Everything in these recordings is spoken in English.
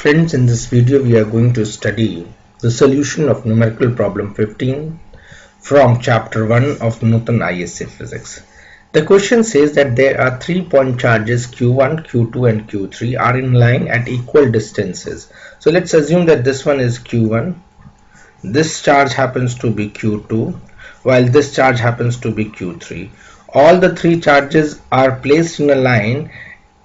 Friends, in this video we are going to study the solution of numerical problem 15 from chapter 1 of Newton ISA physics. The question says that there are 3-point charges Q1, Q2 and Q3 are in line at equal distances. So let's assume that this one is Q1, this charge happens to be Q2, while this charge happens to be Q3. All the three charges are placed in a line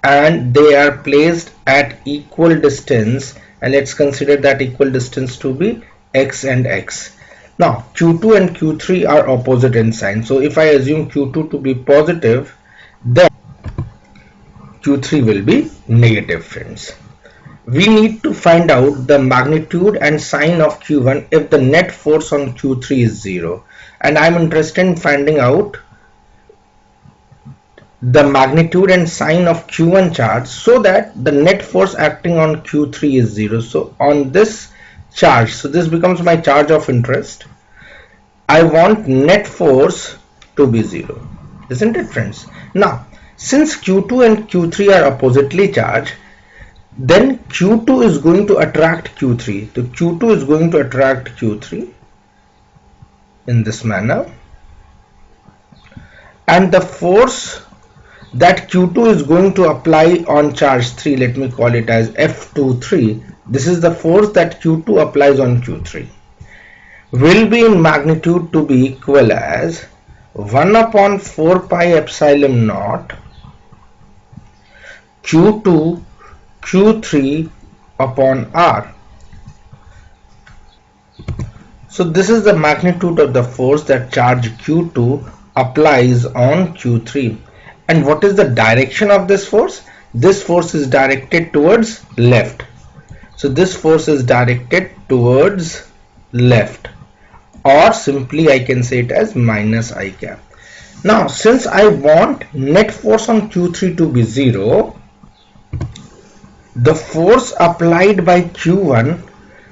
and they are placed at equal distance, and let's consider that equal distance to be x and x. Now Q2 and Q3 are opposite in sign, so if I assume Q2 to be positive, then Q3 will be negative. Friends, we need to find out the magnitude and sign of Q1 if the net force on Q3 is 0, and I'm interested in finding out the magnitude and sign of Q1 charge so that the net force acting on Q3 is 0. So on this charge, so this becomes my charge of interest, I want net force to be 0, isn't it, friends? Now since Q2 and Q3 are oppositely charged, then Q2 is going to attract Q3. So Q2 is going to attract Q3 in this manner, and the force that Q2 is going to apply on charge 3, let me call it as F23, this is the force that Q2 applies on Q3, will be in magnitude to be equal as 1 upon 4 pi epsilon naught Q2 Q3 upon R. So this is the magnitude of the force that charge Q2 applies on Q3. And what is the direction of this force? This force is directed towards left. So this force is directed towards left, or simply I can say it as minus I cap. Now since I want net force on Q3 to be 0, the force applied by Q1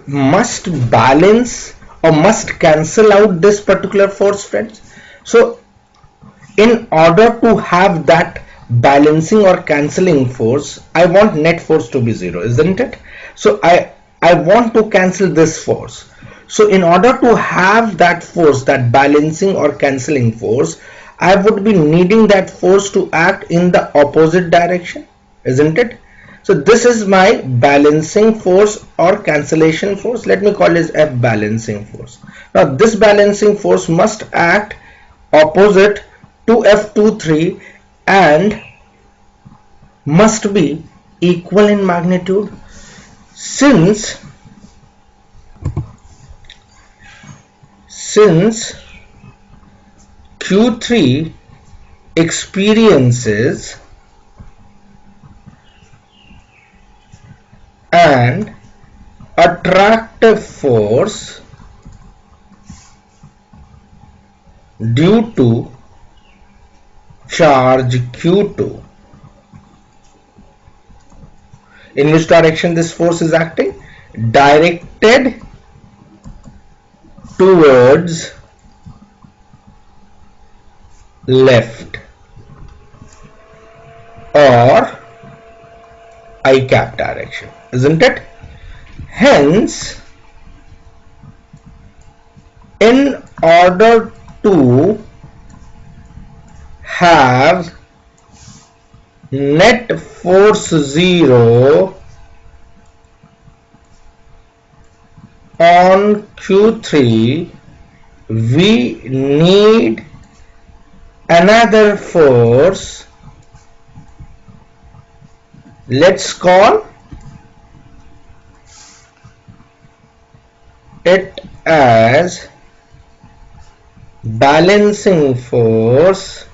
must balance or must cancel out this particular force, friends. So in order to have that balancing or cancelling force, I want net force to be 0, isn't it? So I want to cancel this force. So in order to have that force, that balancing or cancelling force, I would be needing that force to act in the opposite direction, isn't it? So this is my balancing force or cancellation force. Let me call it F balancing force. Now this balancing force must act opposite to F23 and must be equal in magnitude. Since Q3 experiences an attractive force due to charge Q2. In which direction this force is acting? Directed towards left, or I cap direction, isn't it? Hence, in order to have net force 0 on Q3, we need another force. Let's call it as balancing force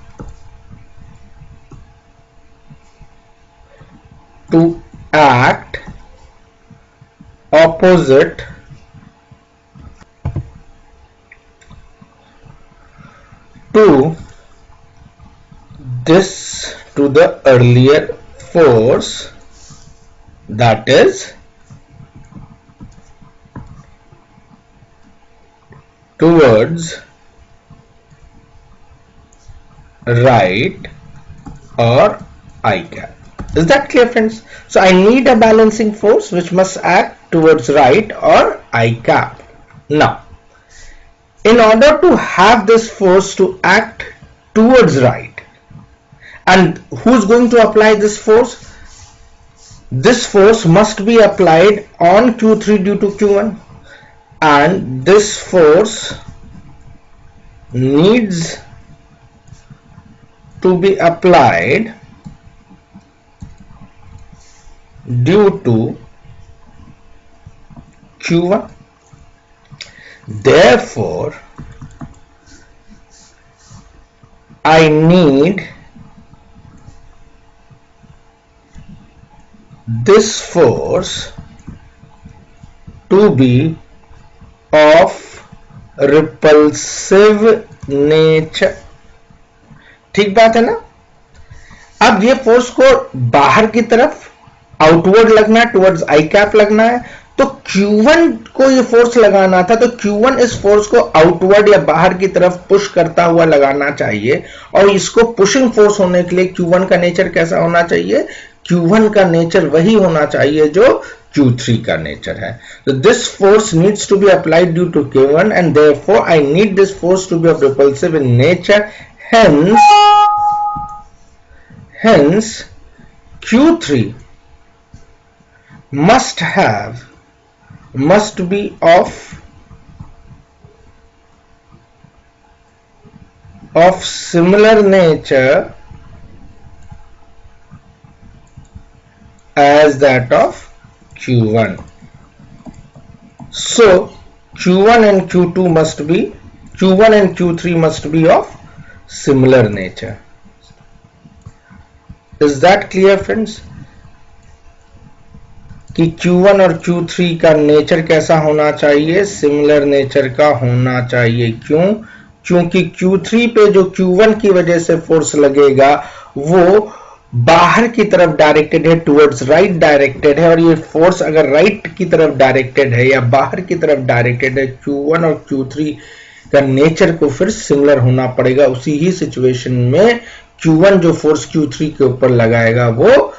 to act opposite to the earlier force, that is towards right or I cap. Is that clear, friends? So I need a balancing force which must act towards right or I cap. Now, in order to have this force to act towards right, and who's going to apply this force? This force must be applied on Q3 due to Q1, and this force needs to be applied due to Q1. Therefore, I need this force to be of repulsive nature. ठीक बात है ना? अब ये force को बाहर की तरफ आउटवर्ड लगना है, टुवर्ड्स आई कैप लगना है, तो Q1 को ये फोर्स लगाना था, तो Q1 इस फोर्स को आउटवर्ड या बाहर की तरफ पुश करता हुआ लगाना चाहिए, और इसको पुशिंग फोर्स होने के लिए Q1 का नेचर कैसा होना चाहिए? Q1 का नेचर वही होना चाहिए जो Q3 का नेचर है. So this force needs to be applied due to Q1, and therefore I need this force to be of repulsive in nature. Hence Q3 must be of similar nature as that of Q1. So Q1 and Q2 must be, Q1 and Q3 must be of similar nature. Is that clear, friends? कि Q1 और Q3 का nature कैसा होना चाहिए? Similar nature का होना चाहिए. क्यों? क्योंकि Q3 पे जो Q1 की वजह से फोर्स लगेगा वो बाहर की तरफ डायरेक्टेड है, टुवर्ड्स राइट डायरेक्टेड है, और ये फोर्स अगर राइट की तरफ डायरेक्टेड है या बाहर की तरफ डायरेक्टेड है, Q1 और Q3 का नेचर को फिर सिमिलर होना पड़ेगा. उसी ही सिचुएशन में Q1 जो फोर्स Q3 के ऊपर लगाएगा वो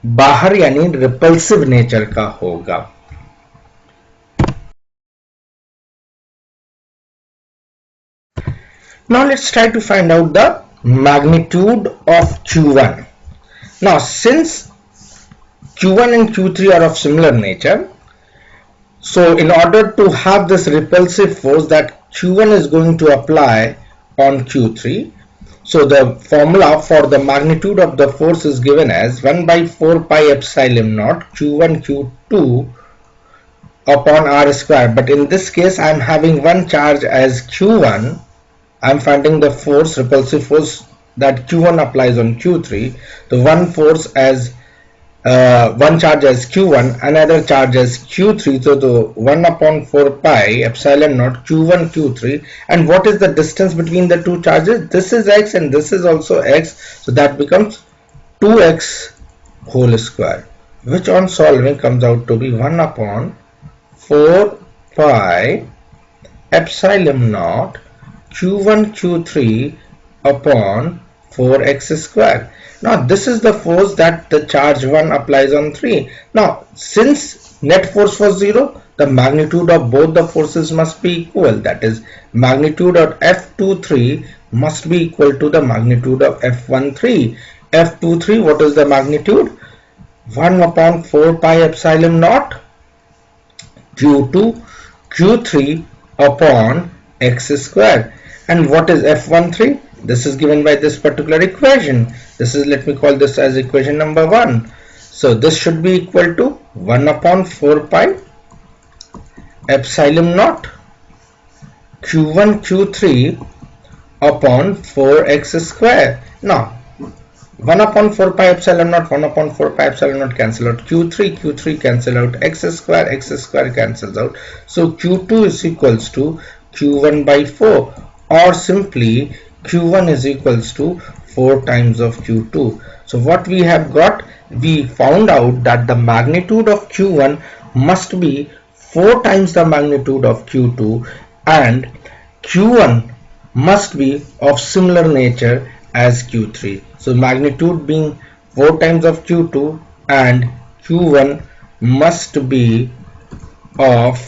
बाहर यानी रिपल्सिव नेचर का होगा. Now let's try to find out the magnitude of Q1. Now since Q1 and Q3 are of similar nature, so in order to have this repulsive force that Q1 is going to apply on Q3, so the formula for the magnitude of the force is given as 1 by 4 pi epsilon naught Q1 Q2 upon R square. But in this case I am having one charge as Q1. I am finding the force, repulsive force that Q1 applies on Q3. The one force as one charge as Q1, another charge as Q3. So the 1 upon 4 pi epsilon naught Q1 Q3. And what is the distance between the two charges? This is x and this is also x. So that becomes 2x whole square, which on solving comes out to be 1 upon 4 pi epsilon naught Q1 Q3 upon 4x square. Now this is the force that the charge 1 applies on 3. Now since net force was 0, the magnitude of both the forces must be equal. That is, magnitude of F23 must be equal to the magnitude of F13. F23, what is the magnitude? 1 upon 4 pi epsilon naught Q2 Q3 upon x square. And what is F13? This is given by this particular equation. This is, let me call this as equation number 1. So this should be equal to 1 upon 4 pi epsilon naught Q1 Q3 upon 4x square. Now 1 upon 4 pi epsilon naught, 1 upon 4 pi epsilon naught cancel out. Q3 cancel out. X square cancels out. So Q2 is equals to Q1 by 4, or simply Q1 is equals to 4 times of Q2. So what we have got, we found out that the magnitude of Q1 must be 4 times the magnitude of Q2, and Q1 must be of similar nature as Q3. So magnitude being 4 times of Q2, and Q1 must be of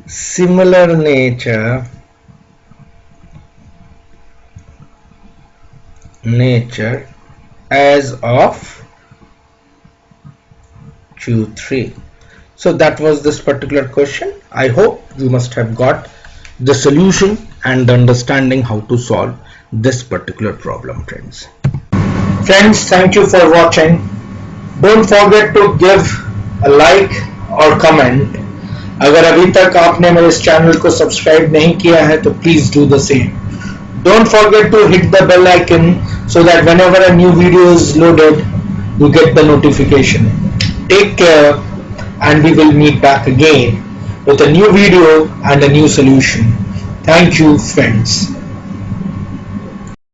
similar nature as of Q3. So that was this particular question. I hope you must have got the solution and the understanding how to solve this particular problem, friends. Friends, thank you for watching. Don't forget to give a like और comment. अगर अभी तक आपने मेरे इस channel को subscribe नहीं किया है तो please do the same. Don't forget to hit the bell icon so that whenever a new video is loaded, you get the notification. Take care, and we will meet back again with a new video and a new solution. Thank you, friends.